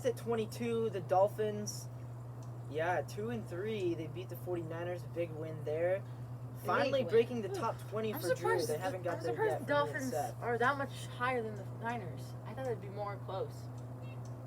Next at 22, the Dolphins. Yeah, 2-3. They beat the 49ers. A big win there. Finally win. breaking the top 20 I'm for Drew. surprised. They haven't got I'm there surprised yet. the for me and Dolphins Seth. are that much higher than the Niners. I thought it'd be more close.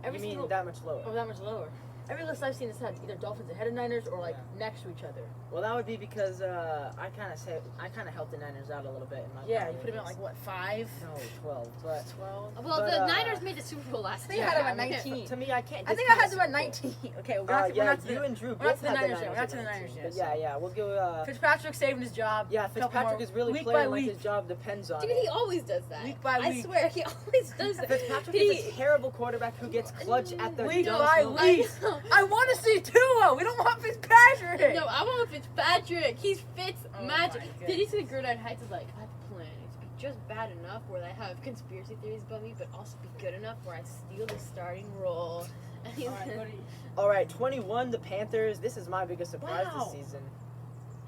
You mean that much lower? Oh, that much lower. Every list I've seen has had either Dolphins ahead of Niners or like next to each other. Well, that would be because I kind of helped the Niners out a little bit in my Yeah, power you put them at rankings. like what 5? No, 12. But 12. Well, But, the Niners made the Super Bowl last I think year. I had them at I mean, 19. to me, I can't. I think I had discount them at the Super Bowl. 19. Okay, we're not, Yeah, we're not to you the, and Drew we're not both to the had the Niners yet. Niners. We're not to the at Niners 19. yet. But yeah, we'll go. Fitzpatrick saving his job. Yeah, Couple Fitzpatrick more is really week by playing like week. his job depends on Dude, it. he always does that. Week by I week. swear, he always does that. Fitzpatrick is a terrible quarterback who gets clutch at the Week dumbest by moment. week. I want to see Tua. We don't want Fitzpatrick. No, I want Fitzpatrick. He's Fitz Oh magic. my Did you see the Gridiron Heights is like, I have a plan. It's be just bad enough where I have conspiracy theories about me, but also be good enough where I steal the starting role. And he's All right, 21, the Panthers. This is my biggest surprise Wow. this season.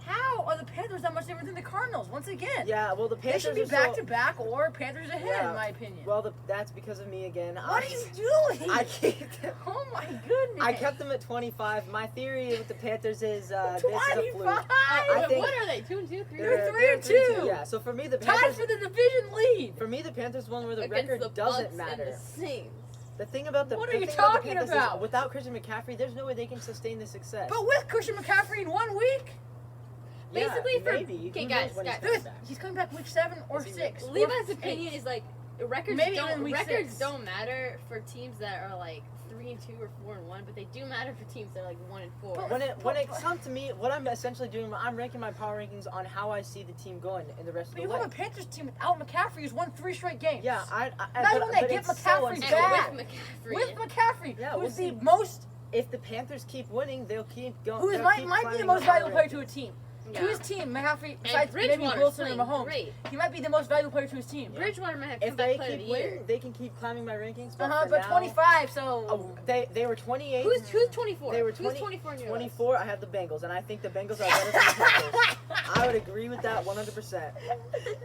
How are the Panthers that much different than the Cardinals? Once again, Yeah, well, the they Panthers should be are back so, to back or Panthers ahead, Yeah. in my opinion. Well, that's because of me again. What are you doing? I keep Oh my goodness! I kept them at 25. My theory with the Panthers is this is a 25. fluke. I think what are they? 2 and 2, 3 They're and 2? 3 and 2. Yeah, so for me, the Tied Panthers. for the division lead. For me, the Panthers won where the Against record the doesn't Bucks matter. And the Saints. The thing about the What the are you thing about the talking Panthers about? is without Christian McCaffrey, there's no way they can sustain the success. But with Christian McCaffrey in 1 week, Yeah, Basically, for maybe. okay, Who guys, knows when he's guys. coming dude, back? he's coming back week 7 or Is he 6. or Levi's 8. opinion is like records Maybe don't even week records 6. don't matter for teams that are like 3 and 2 or 4 and 1, but they do matter for teams that are like 1 and 4. When it comes to me, what I'm essentially doing, I'm ranking my power rankings on how I see the team going in the rest of But the you way. have a Panthers team without McCaffrey who's won 3 straight games. Yeah, Not but, even they but get it's so McCaffrey and unstable. back. with McCaffrey. With McCaffrey, Yeah, who's we'll the see. most, If the Panthers keep winning, they'll keep going. who they'll might keep be the climbing most power valuable player to a rankings. team. Yeah. To his team, McCaffrey, And besides maybe Bridgewater's Wilson or playing Mahomes, great. he might be the most valuable player to his team. Bridgewater might have If they comeback player of keep the year. winning, they can keep climbing my rankings. But Uh-huh, for but now, 25, so... oh, they were 28. Who's 24? They were Who's 24 in your 24. I have the Bengals, and I think the Bengals are better than the Panthers. I would agree with that 100%.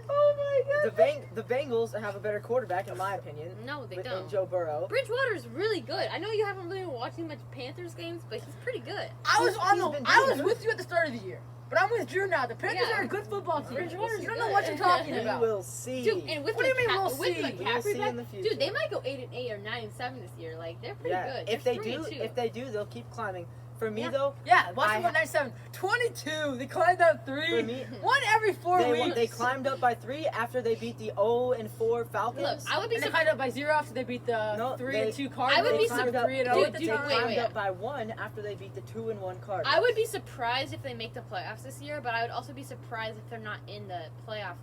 Oh my god. The Bengals have a better quarterback, in my opinion. No, they in don't. Joe Burrow. Bridgewater's really good. I know you haven't really been watching much Panthers games, but he's pretty good. I was He's been with you at the start of the year. But I'm with Drew now. The Panthers Yeah. are a good football team. Bridgewater's You don't know good. what you're talking We about. will see. Dude, and with What do you mean we'll with see? We'll McCaffrey see back, in the future. dude, they might go 8 and 8 or 9 and 7 this year. Like they're pretty Yeah, good. if They're they 3 and do, 2. if they do, they'll keep climbing. For me Yeah. though, Yeah, watch I them ha- at 97. 22. They climbed up 3. For me- One every 4 weeks. they climbed up by 3 after they beat the 0-4 Falcons. Look, I would be And they surprised. climbed up by 0 after they beat the No, 3 they- and 2 Cardinals. I would be They climbed up- 3 and 0 Dude, at the They dude, time. wait, climbed wait. up by 1 after they beat the 2-1 Cardinals. I would be surprised if they make the playoffs this year, but I would also be surprised if they're not in the playoff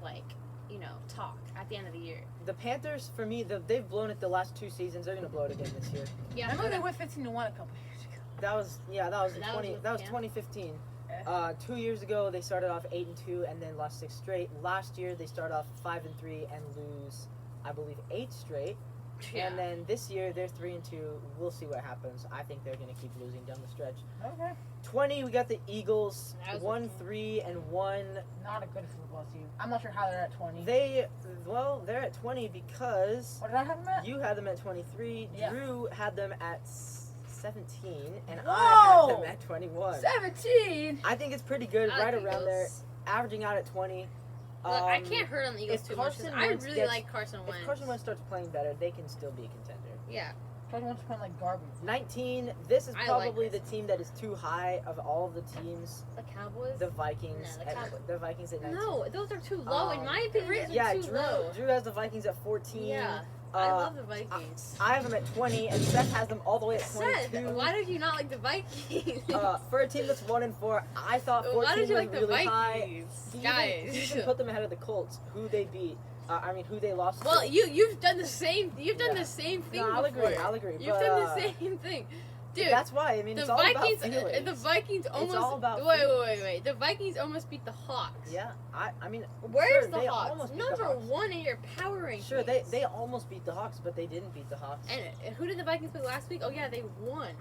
talk at the end of the year. The Panthers, for me, they've blown it the last 2 seasons. They're gonna blow it again this year. Yeah, I remember they went 15-1 a couple years ago. That was That was with 2015. Yeah. 2 years ago, they started off 8-2 and then lost 6 straight. Last year, they started off 5-3 and lose, I believe, 8 straight. Yeah. And then this year, they're 3-2. We'll see what happens. I think they're gonna keep losing down the stretch. Okay. 20, we got the Eagles, That was 1-3-1. Not a good football team. I'm not sure how they're at 20. They're at 20 because What did I have them at? you had them at 23. Yeah. Drew had them at 17, and I Whoa! had them at 21. 17? I think it's pretty good, I right like around there, Eagles. averaging out at 20. Look, I can't hurt on the Eagles if too much 'cause Carson I Wentz really gets- like Carson Wentz. If Carson Wentz starts playing better, they can still be a contender. Yeah. Carson Wentz playing like garbage. 19, this is I like probably the this. team that is too high of all of the teams. The Cowboys? The Vikings. No, the Cowboys. The Vikings at 19. No, those are too low. In my opinion, those Yeah, are too low. Drew has the Vikings at 14. Yeah. Uh, I love the Vikings. I have them at 20, and Seth has them all the way at Seth, 22. why did you not like the Vikings? For a team that's 1-4, I thought 14 why did you was like the really high. Vikings? He Guys. even put them ahead of the Colts, who they beat. Who they lost Well, to. you've done the same. You've done Yeah. the same thing No, I'll before. agree. I'll agree. You've but, done the same thing, dude. That's why. I mean, the it's all Vikings. about feelings. The Vikings almost. all about wait, feelings. wait, wait, wait. The Vikings almost beat the Hawks. Yeah, I mean, Where's sure, the they Hawks? almost beat the Number Hawks. 1 in your power rankings. Sure, they almost beat the Hawks, but they didn't beat the Hawks. And who did the Vikings play last week? Oh yeah, they won.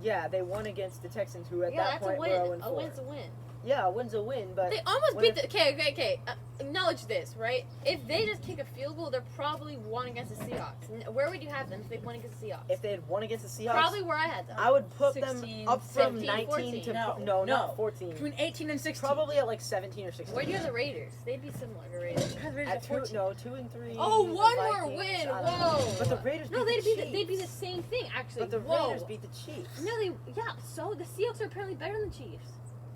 Yeah, they won against the Texans, who at Yeah, that that's point a were win. 0-4. A win's a win. Yeah, a win's a win, but They almost when beat the. Okay. Acknowledge this, right? If they just kick a field goal, they're probably won against the Seahawks. Where would you have them if they won against the Seahawks? if they had won against the Seahawks, Probably where I had them. I would put 16, them up from 17, 19 14. to No, not 14. Between 18 and 16. Probably at like 17 or 16. Where do you have the Raiders? They'd be similar to Raiders. Because Raiders At are 14. 2 and 3. Oh, the one more Vikings, win. I don't know. Whoa. But the Raiders No, beat they'd the be they'd be the Chiefs. same thing actually. But the Whoa. Raiders beat the Chiefs. No, so the Seahawks are apparently better than the Chiefs.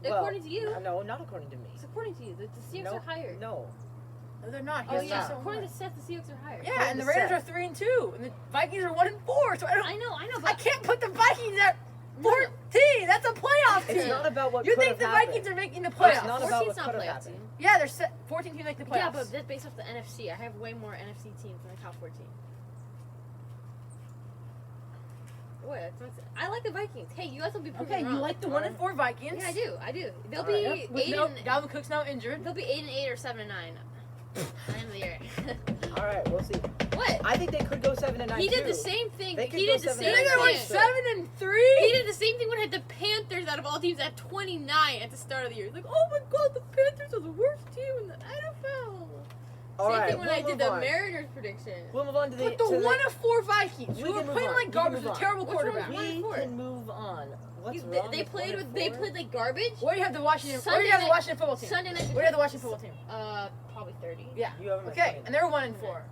Well, According to you. No, not according to me. It's according to you. The Seahawks No, are higher. No. No, they're not. Oh Yes, yeah. sir. According to Seth, the Seahawks are higher. Yeah, and the the Raiders set. are 3 and 2, and the Vikings are 1 and 4. So I know, I but can't put the Vikings at No, 14. That's a playoff team. It's not about what You could think have the happened. Vikings are making the It's playoffs? not about 14's what not could have playoff happened. team. Yeah, they're 14 teams make the playoffs. Yeah, but that's based off the NFC. I have way more NFC teams than the top 14. What? I like the Vikings. Hey, you guys will be proven Okay, wrong. you like the 1 and 4 Vikings? Yeah, I do. They'll All be right. With 8 no, and Dalvin Cook's now injured. they'll be 8 and 8 or 7 and 9. End of the year. All right, we'll see. What? I think they could go 7 and 9 He did too. the same thing. They could He go did the 7 same and They're gonna 9. win thing. 7 and 3. He did the same thing when I had the Panthers out of all teams at 29 at the start of the year. He's like, oh my god, the Panthers are the worst team in the NFL. All Same right, thing when we'll I did move the on. Mariners prediction. We'll move on to the. But the to 1 and 4 Vikings, We who can are move playing on. like We can garbage move with on. terrible What's wrong quarterback. with We 1 and 4? can move on. What's They wrong? with played 1 with and they 4? played like garbage. Where do you have the Washington? Sunday Where do you have the night- Washington football team? Sunday night. Where do you have the Washington football team? Probably 30. Yeah. You have them at Okay, 20. and they're 1 and 4.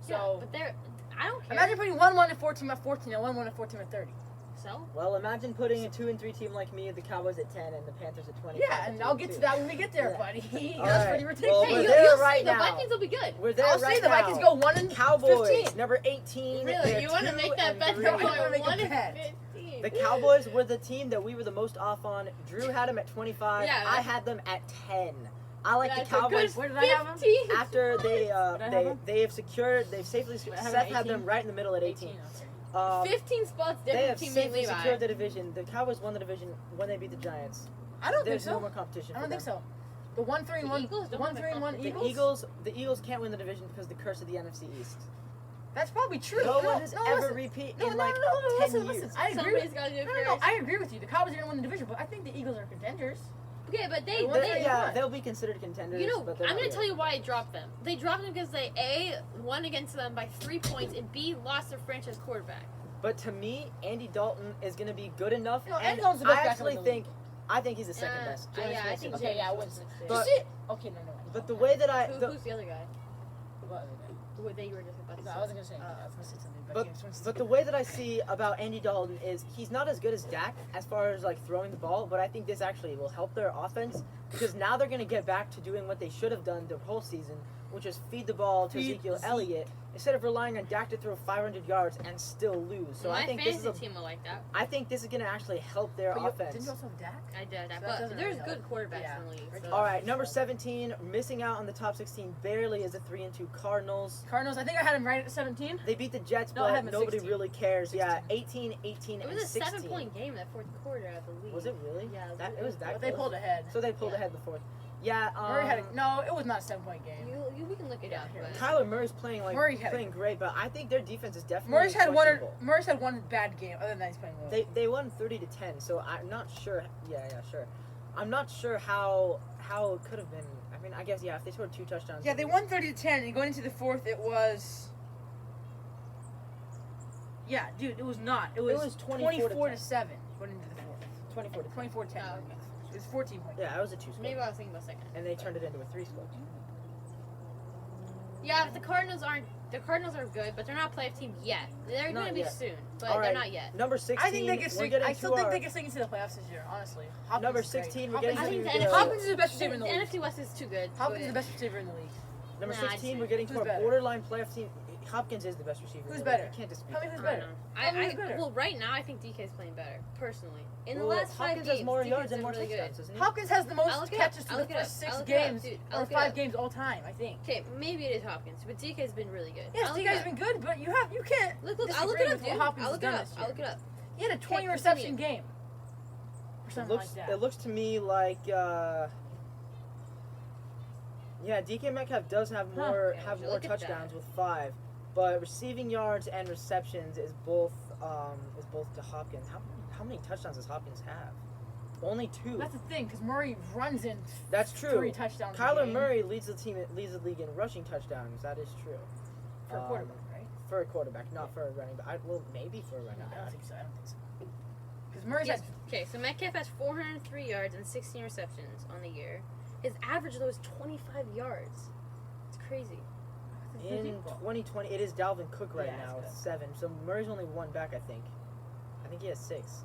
Yeah, So but they're. I don't care. imagine putting 1 and 4 team at 14 and 1 and 4 team at 30. So. Well, imagine putting a 2 and 3 team like me, the Cowboys at 10, and the Panthers at 20. Yeah, and I'll get to that when we get there, Yeah. buddy. All That's right. pretty ridiculous. Well, Hey, we're you, there you'll right see. now. The Vikings will be good. We're there I'll right see the now. Vikings go 1 and Cowboys, 15. number 18. Really? they're You want to 2 make that and bet? 3. They're I wanna going make a 1 and bet. 15. The Cowboys were the team that we were the most off on. Drew had them at 25. Yeah. I had them at 10. I like That's the Cowboys. a Where good did I have 'em? 15 After they What did I have 'em? they've secured, they've safely. Wait, I have Seth them had them 18? right in the middle at 18. Okay. 15 spots They different have team safely Levi. secured the division. The Cowboys won the division when they beat the Giants. I don't think There's so. no more competition. I for don't think them. so. The 1-3 and The 1, Eagles don't 1-3 and 1 have a Eagles. The Eagles can't win the division because of the curse of the NFC East. That's probably true. No one has ever listen. repeat No, in no, like no, no, 10 listen, years. listen. I agree Somebody's with got to do it no, first. no, I agree with you. The Cowboys are gonna win the division, but I think the Eagles are contenders. Okay, but They won They're- they yeah, won. they'll be considered contenders. you know, but they're I'm not gonna yet. tell you why I dropped them. They dropped them because they A, won against them by 3 points, and B, lost their franchise quarterback. But to me, Andy Dalton is going to be good enough. No, and Andy Dalton's the best I backup actually in the think, I think he's the second best. yeah, Jameis I Winston. think Okay, yeah, Jameis Winston. Winston. But- Just it. Okay, no. But the way that I, Who's the other guy? What other guy? Who they were just about to No, say? I wasn't gonna say anything. I was gonna say something. but, James Winston. but the way that I see about Andy Dalton is he's not as good as Dak as far as like throwing the ball, but I think this actually will help their offense because now they're going to get back to doing what they should have done the whole season, which is feed the ball to Feed Ezekiel Zeke. Elliott instead of relying on Dak to throw 500 yards and still lose. So My I think this is fantasy a, team will like that. I think this is going to actually help their But you- offense. Didn't you also have Dak? I did that, So that but doesn't there's really good help. quarterbacks Yeah. in the league. Right. So. All right, number 17, missing out on the top 16 barely is the 3-2 Cardinals. Cardinals. I think I had him right at 17. They beat the Jets, No, I but had them at nobody 16. really cares. Yeah, 16. 18, 18, It and was a 16. 7-point game that fourth quarter, I believe. Was it really? Yeah, It was that But they close? pulled ahead. So they pulled Yeah. ahead the fourth. Yeah. Murray had no. It was not a 7-point game. We can look it Yeah, up. here. But Kyler Murray's playing Murray had- playing great, but I think their defense is definitely Murray's had questionable. one bad game. Other than that, he's playing well. They won 30-10, so I'm not sure. Yeah, sure. I'm not sure how it could have been. I mean, I guess if they scored 2 touchdowns. Yeah, they won 30-10, and going into the fourth, it was. Yeah, dude, it was not. It was 24-7 going into the fourth. 24-10. 24-10. Oh, okay. It was 14 points. Yeah, it was a 2 score. maybe I was thinking about second. And they turned it into a 3 score. Yeah, but the Cardinals are good, but they're not a playoff team yet. They're Not going to be yet. soon, but All they're right. not yet. Number 16. I think they can we're sneak. getting I still to think our- they can sneak into the playoffs this year. Honestly, Hopkins Number is great. 16, we're Hopkins getting I to think the the- NFC, Hopkins is the best receiver in the the league. NFC West is too good. Hopkins is But- the best receiver in the league. Number Nah, I'd 16, say- we're getting Who's to our better? borderline playoff team. Hopkins is the best receiver. Who's in the league. better? You can't dispute Tell me that. who's I don't better. know. Tell me who's better. Well, right now I think DK's playing better, personally. In the Well, last 5 Hopkins games, has more DK's yards and been more really touchdowns, good. doesn't he? Hopkins has the I'll most look it up. catches to I'll the look it up. first I'll 6 look it up, games dude. I'll or look it 5 up. games all time. I think. Okay, maybe it is Hopkins, but DK's been really good. Yes, I'll look you it guys up. been good, but you can't. Look, I'll look disagree it up, with what dude. Hopkins I'll has look it done up. this I'll look it year. up. He had a 20 Okay, reception continue. game. Or It something looks, like that. it looks to me like, yeah, DK Metcalf does have Huh. more Yeah, have we should more look at touchdowns that. with 5, but receiving yards and receptions is both to Hopkins. How many touchdowns does Hopkins have? Only 2. That's the thing, because Murray runs in That's true. 3 touchdowns. a Kyler game Murray leads the league in rushing touchdowns. That is true. for a quarterback, right? For a quarterback, not for a running back. Well, maybe for a running No, I back. don't think so. I don't think so. Because Murray's Yes. at Okay, so Metcalf has 403 yards and 16 receptions on the year. His average though is 25 yards. It's crazy. In 2020, it is Dalvin Cook right Yeah, now with it's 7. So Murray's only 1 back, I think. I think he has 6,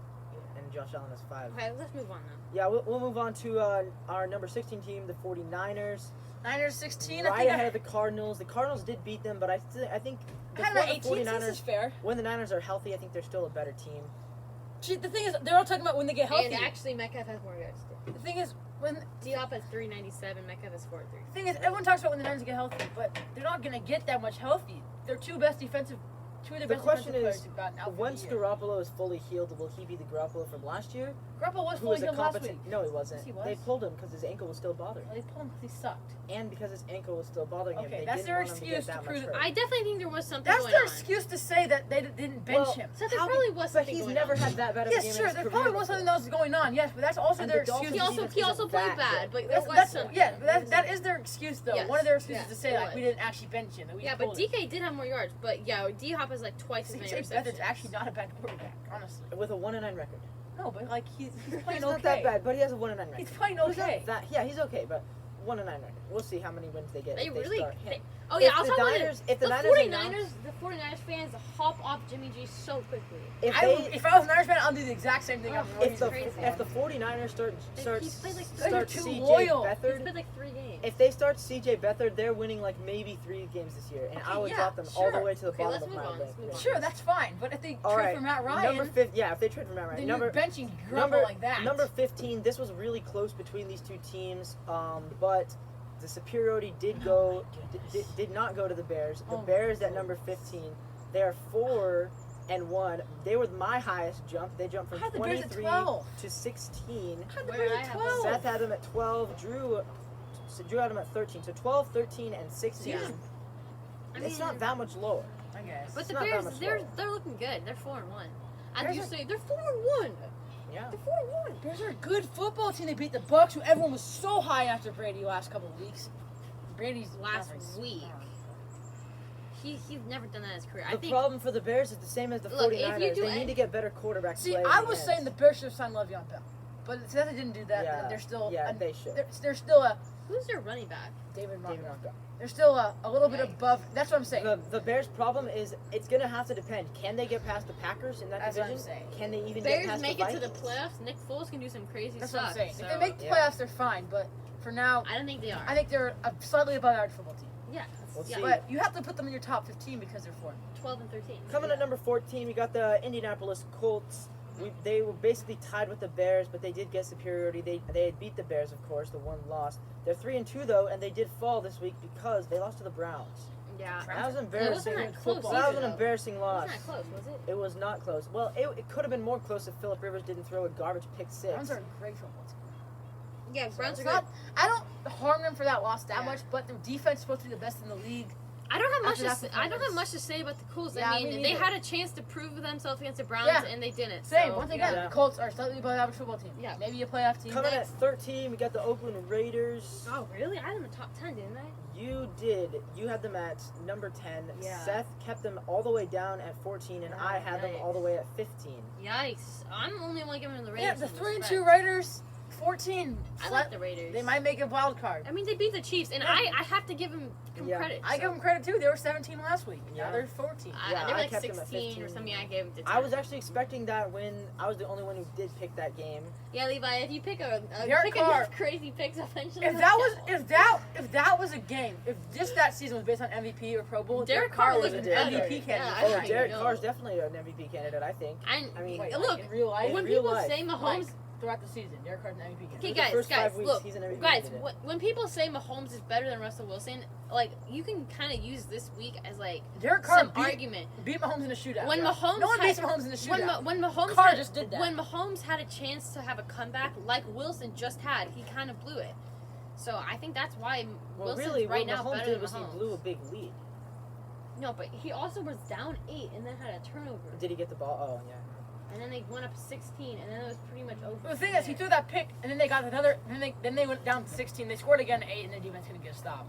and Josh Allen has 5. Okay, let's move on now. Yeah, we'll move on to our number 16 team, the 49ers. Niners 16. I Right think ahead of the Cardinals. The Cardinals did beat them, but I think I had before him at 18. the So this is 49ers, fair. when the Niners are healthy, I think they're still a better team. See, the thing is, they're all talking about when they get healthy. And actually, Metcalf has more yards. The thing is, D-Hop has 397. Metcalf has 403. the thing is, everyone talks about when the Niners get healthy, but they're not gonna get that much healthy. They're two of their The best question defensive players is, who've gotten out for once the year. Garoppolo is fully healed, will he be the Garoppolo from last year? Garoppolo was Who fully was a healed last competent? week. No, he wasn't. Yes, he was. They pulled him because his ankle was still bothering him. Well, they pulled him because he sucked. And because his ankle was still bothering him, Okay, they that's didn't their want him to get excuse to that prove much that- hurt. I definitely think there was something That's going their on. excuse to say that they didn't bench Well, him. So there How- probably was But something he's going never on. had that bad of a game Yes, in sure. his There career probably was something before. else going on. Yes, but that's also And their the excuse. Dolphins He also defense played isn't that bad, good. but there That's, was that's something. yeah. That is their excuse though. Yes. One of their excuses Yeah, to say it like was. we didn't actually bench him. We Yeah, pulled but him. DK did have more yards. But yeah, D-Hop has like twice as many CJ receptions. Beathard's actually not a bad quarterback, honestly. With a 1-9 record. No, but like he's playing He's okay. not that bad, but he has a 1-9 record. He's playing He's not okay. yeah, he's okay, but 1-9 record. We'll see how many wins they get. They if really. start him. Oh yeah, If I'll the talk about Niners- it. if the The Niners 49ers, the 49ers fans hop off Jimmy G so quickly. If If I was a Niners fan, I'll do the exact same thing. Oh, if the crazy. if the 49ers start He's played like They're too CJ loyal. He's Beathard, played like 3 games. if they start CJ Beathard, they're winning like maybe 3 games this year, and Okay, I would yeah, drop them all the sure. way to the Okay, bottom let's of move my on, let's move rank. on. Sure, that's fine. But if they All trade right, for Matt number Ryan, 5, yeah, if they trade for Matt Ryan, then number you're benching Garoppolo like that. number 15. This was really close between these two teams, but the superiority did go did not go to the Bears. The Oh, Bears at my number 15. They are 4-1. They were my highest jump. They jumped I from had the Bears at 23 12. to 16. I had the Where Bears I at have 12. Seth had them at 12. Drew had them at 13. So 12, 13, and 16. Yeah. I It's mean, not that much lower. I guess. But the not that Bears, much they're lower. looking good. They're 4-1. As Bears you are- say, they're 4-1. Yeah. They're 4-1. Bears are a good football team. They beat the Bucks, who everyone was so high after Brady last couple of weeks. Brady's Last not very week. smart. He's never done that in his career. I The think problem for the Bears is the same as the Look, if you 49ers. do They need to get better quarterback See, play. I in the was end. saying the Bears should have signed Le'Veon Bell, but since they didn't do that, Yeah, they're still yeah, they should. They're still a who's their running back? David David Montgomery. Montgomery. They're still a little bit Yikes. above. That's what I'm saying. The Bears' problem is it's gonna have to depend. Can they get past the Packers in that That's what I'm division? saying. Can they even get Bears past make the it to the Vikings? playoffs. Nick Foles can do some crazy That's stuff. what I'm saying. So If they make the Yeah. playoffs, they're fine. But for now, I don't think they are. I think they're a slightly above average football team. yeah. We'll yeah. see. But you have to put them in your top 15 because they're 4. 12 and 13. Coming at number 14, we got the Indianapolis Colts. They were basically tied with the Bears, but they did get superiority. They had beat the Bears, of course. The one lost. They're 3-2 though, and they did fall this week because they lost to the Browns. Yeah. That was It embarrassing. wasn't that close. Football. That was either, an though. embarrassing It loss. wasn't that close, was it? It was not close. Well, it could have been more close if Philip Rivers didn't throw a garbage pick six. Browns are a great football team. Yeah, Browns It's are good. not- I don't harm them for that loss that Yeah. much, but their defense is supposed to be the best in the league. I don't have much After to that say, I don't have performance. much to say about the Colts. Yeah, I me mean, they neither. had a chance to prove themselves against the Browns, Yeah. and they didn't. Same. So, Once again, yeah. the Colts are slightly above average football team. Yeah. Maybe a playoff team. Coming at Next. 13, we got the Oakland Raiders. Oh, really? I had them in top 10, didn't I? You did. You had them at number 10. Yeah. Seth kept them all the way down at 14, and I had them all the way at 15. Yikes. I'm only giving them the Raiders. Yeah, the some 3-2 respect. Raiders, 14. I like the Raiders. They might make a wild card. I mean, they beat the Chiefs, and Yeah. I have to give them Yeah. credit. I so. give them credit too. They were 17 last week. Yeah. Now they're 14. Yeah, They were I like kept them at 16 or 15. something. I gave them to 10. I was actually expecting that when I was the only one who did pick that game. Yeah, Levi, if you pick Derek pick Carr. enough crazy picks eventually. If that was a game, if just that season was based on MVP or Pro Bowl, Derek Derek Carr Carr was looked an better. MVP candidate. Yeah, I Oh, already Derek know. Carr's definitely an MVP candidate, I think. And I mean, Wait, look, like in real life, when real people life. say Mahomes, like, throughout the season, Derek Carr's an MVP okay, candidate. the guys, first 5 guys, weeks, look, he's an MVP guys, candidate. when people say Mahomes is better than Russell Wilson, like you can kind of use this week as like Derek Carr some argument. beat Mahomes in a shootout. When Yeah. Mahomes no one had- beats Mahomes in a shootout. When Mahomes Carr had, just did that. When Mahomes had a chance to have a comeback like Wilson just had, he kind of blew it. So I think that's why Well, Wilson's really, right what now Mahomes better did than was he Mahomes. blew a big lead. No, but he also was down 8 and then had a turnover. Did he get the ball? Oh, yeah. and then they went up 16, and then it was pretty much over. The thing is, he threw that pick, and then they got another. Then they went down to 16. They scored again at 8, and the defense couldn't get a stop.